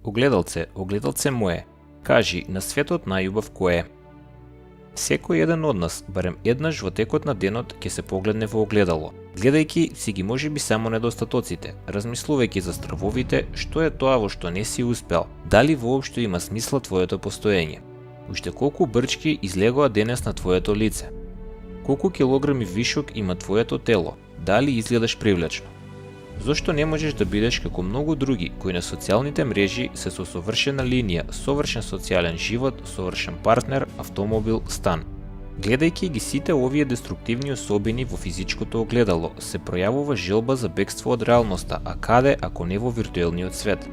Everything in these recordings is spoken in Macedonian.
Огледалце, огледалце мое, кажи на светот најубав кој е. Секој еден од нас, барем еднаш во текот на денот, ќе се погледне во огледало, гледајќи си ги можеби само недостатоците, размислувајќи за стравовите, што е тоа во што не си успел, дали воопшто има смисла твоето постоење. Уште колку брчки излегоа денес на твоето лице? Колку килограми вишок има твоето тело? Дали изгледаш привлечно? Зошто не можеш да бидеш како многу други кои на социјалните мрежи се со совршена линија, совршен социјален живот, совршен партнер, автомобил, стан? Гледајќи ги сите овие деструктивни особини во физичкото огледало, се пројавува желба за бегство од реалноста, а каде ако не во виртуелниот свет?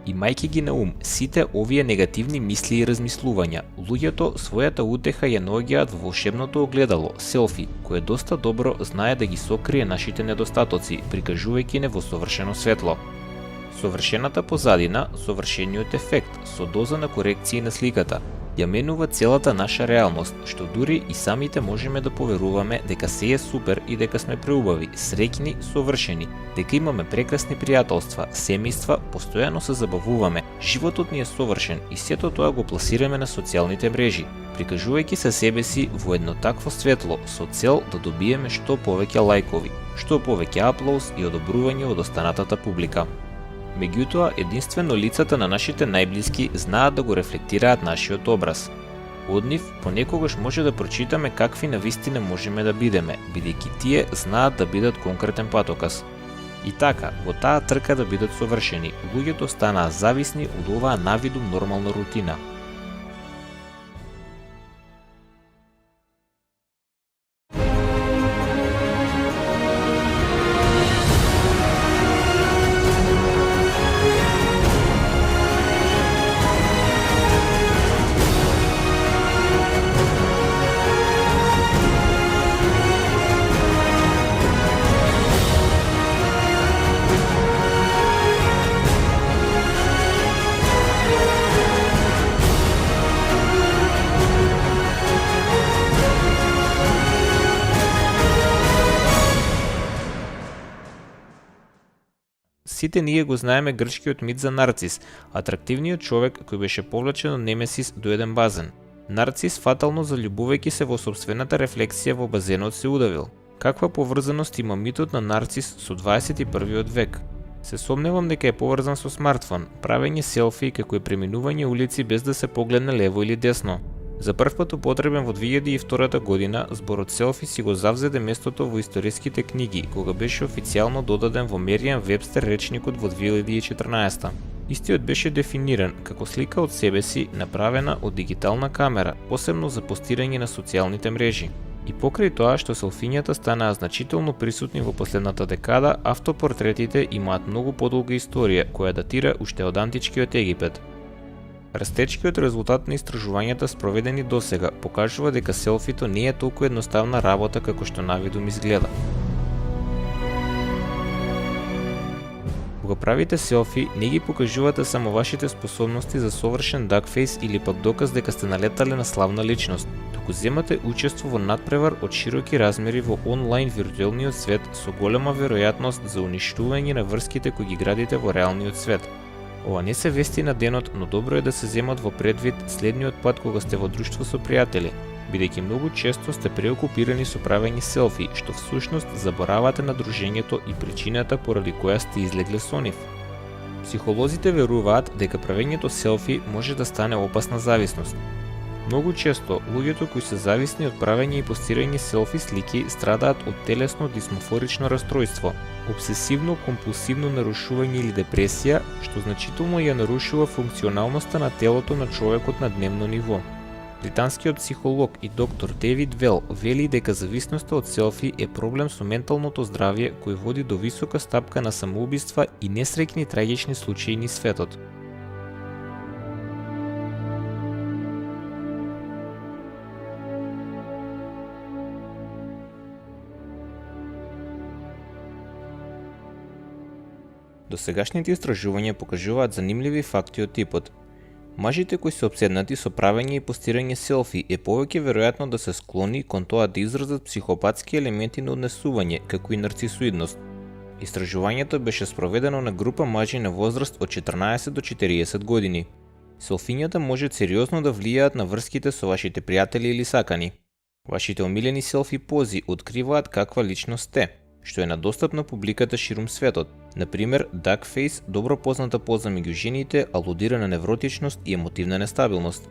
Имајќи ги на ум сите овие негативни мисли и размислувања, луѓето својата утеха ја наоѓаат во волшебното огледало, селфи, кое доста добро знае да ги сокрие нашите недостатоци, прикажувајќи не во совршено светло. Совршената позадина, совршениот ефект, со доза на корекција на сликата, ја менува целата наша реалност, што дури и самите можеме да поверуваме дека се е супер и дека сме преубави, среќни, совршени, дека имаме прекрасни пријателства, семејства, постојано се забавуваме, животот ни е совршен и сето тоа го пласираме на социјалните мрежи, прикажувајќи се себе си во едно такво светло со цел да добиеме што повеќе лајкови, што повеќе аплауз и одобрување од останатата публика. Меѓутоа, единствено лицата на нашите најблиски знаат да го рефлектираат нашиот образ. Од нив понекогаш може да прочитаме какви навистина можеме да бидеме, бидејќи тие знаат да бидат конкретен патоказ. И така, во таа трка да бидат совршени, луѓето станаа зависни од оваа навидум нормална рутина. Сите ние го знаеме грчкиот мит за Нарцис, атрактивниот човек кој беше повлечен од Немесис до еден базен. Нарцис, фатално заљубувајќи се во сопствената рефлексија во базенот, се удавил. Каква поврзаност има митот на Нарцис со 21 век? Се сомневам дека е поврзан со смартфон, правење селфи како и преминување улици без да се погледне лево или десно. За прв пат употребен во 2002 година, зборот селфи си го завзеде местото во историските книги, кога беше официјално додаден во Меријан Вебстер речникот во 2014. Истиот беше дефиниран како слика од себе си направена од дигитална камера, посебно за постирање на социјалните мрежи. И покрај тоа што селфињата станаа значително присутни во последната декада, автопортретите имаат многу подолга историја која датира уште од античкиот Египет. Растечкиот резултат на истражувањата спроведени досега покажува дека селфито не е толку едноставна работа како што навидум изгледа. Кога правите селфи, не ги покажувате само вашите способности за совршен дакфейс или пак доказ дека сте налетале на славна личност, туку земате учество во надпревар од широки размери во онлайн виртуелниот свет со голема веројатност за уништување на врските кои ги градите во реалниот свет. Ова не се вести на денот, но добро е да се земат во предвид следниот пат кога сте во друштво со пријатели, бидејќи многу често сте преокупирани со правење селфи, што всушност заборавате на дружењето и причината поради која сте излегле со нив. Психолозите веруваат дека правењето селфи може да стане опасна зависност. Многу често, луѓето кои се зависни од правење и постирање селфи слики страдаат од телесно дисмофорично расстройство, обсесивно-компулсивно нарушување или депресија, што значително ја нарушува функционалноста на телото на човекот на дневно ниво. Британскиот психолог и доктор Девид Вел вели дека зависноста од селфи е проблем со менталното здравје кој води до висока стапка на самоубиства и несреќни трагични случаи низ светот. Досегашните истражувања покажуваат занимливи факти од типот: мажите кои се опседнати со правење и постирање селфи е повеќе веројатно да се склони кон тоа да изразат психопатски елементи на однесување, како и нарцисоидност. Истражувањето беше спроведено на група мажи на возраст од 14 до 40 години. Селфињата можат сериозно да влијаат на врските со вашите пријатели или сакани. Вашите омилени селфи пози откриваат каква личност сте, што е на достап на публиката ширум светот. Например, duck face, добро позната поза меѓу жените, алудира на невротичност и емотивна нестабилност.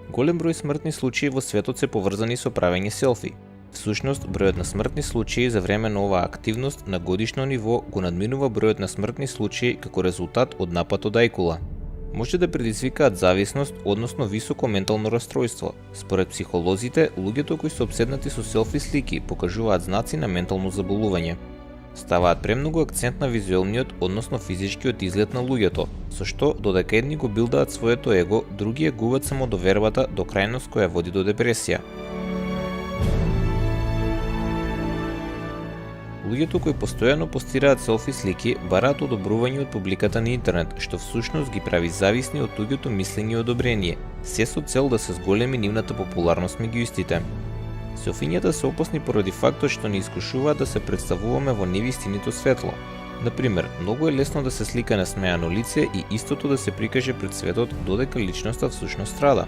Голем број смртни случаи во светот се поврзани со правење селфи. Всушност, бројот на смртни случаи за време на оваа активност на годишно ниво го надминува бројот на смртни случаи како резултат од напад од ајкула. Може да предизвикаат зависност, односно високо ментално расстройство. Според психолозите, луѓето кои се обседнати со селфи слики покажуваат знаци на ментално заболување. Ставаат премногу акцент на визуелниот, односно физичкиот изглед на луѓето, со што додека едни го билдаат своето его, други ја губат самодовербата до крајност која води до депресија. Луѓето кои постојано постираат селфи слики бараат одобрување од публиката на интернет, што всушност ги прави зависни од туѓото мислење и одобрение, се со цел да се зголеми нивната популарност меѓу истите. Селфињата се опасни поради фактот што не искушуваат да се представуваме во невистинито светло. Например, многу е лесно да се слика насмеано лице и истото да се прикаже пред светот додека личноста всушност страда.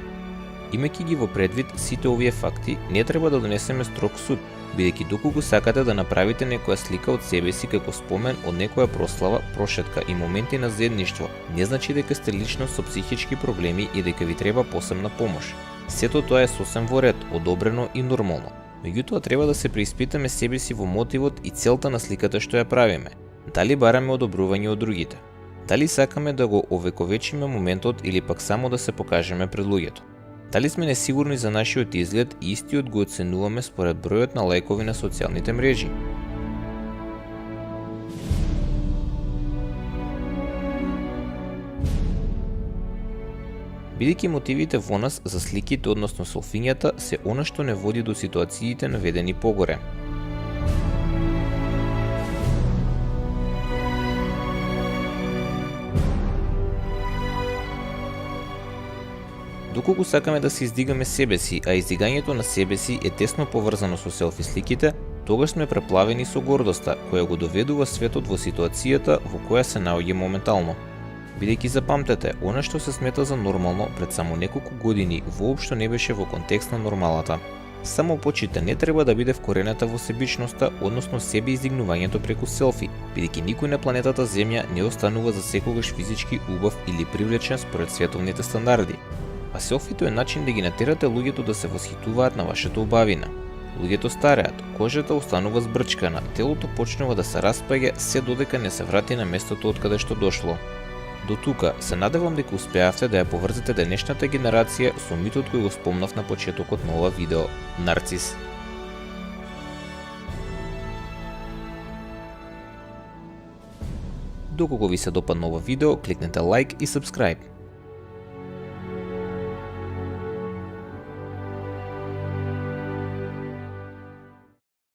Имајќи ги во предвид сите овие факти, не треба да донесеме строг суд, бидејќи доколку сакате да направите некоја слика од себе си како спомен од некоја прослава, прошетка и моменти на заедништво, не значи дека сте личност со психички проблеми и дека ви треба посебна помош. Сето тоа е сосем во ред, одобрено и нормално. Меѓутоа треба да се преиспитаме себе си во мотивот и целта на сликата што ја правиме. Дали бараме одобрување од другите? Дали сакаме да го овековечиме моментот или пак само да се покажеме пред луѓето? Дали сме несигурни за нашиот изглед и истиот го оценуваме според бројот на лајкови на социјалните мрежи? Бидејќи мотивите во нас за сликите, односно селфињата, се она што не води до ситуациите наведени погоре. Доколку сакаме да се издигаме себе си, а издигањето на себе си е тесно поврзано со селфи сликите, тогаш сме преплавени со гордоста, која го доведува светот во ситуацијата во која се наоѓа моментално. Бидејќи запамтете, она што се смета за нормално пред само неколку години воопшто не беше во контекст на нормалата. Само почита не треба да биде вкорената во себичноста, односно себе издигнувањето преку селфи, бидејќи никој на планетата Земја не останува за секогаш физички убав или привлечен според световните стандарди. А селфито е начин да ги натерате луѓето да се восхитуваат на вашата убавина. Луѓето стареат, кожата останува збрчкана, телото почнува да се распаѓа се додека не се врати на местото од каде што дошло. До тука, се надевам дека успеавте да ја поврзете денешната генерација со митот кој го спомнав на почетокот на ова видео – Нарцис. Доколку ви се допадна ова видео, кликнете лайк и subscribe.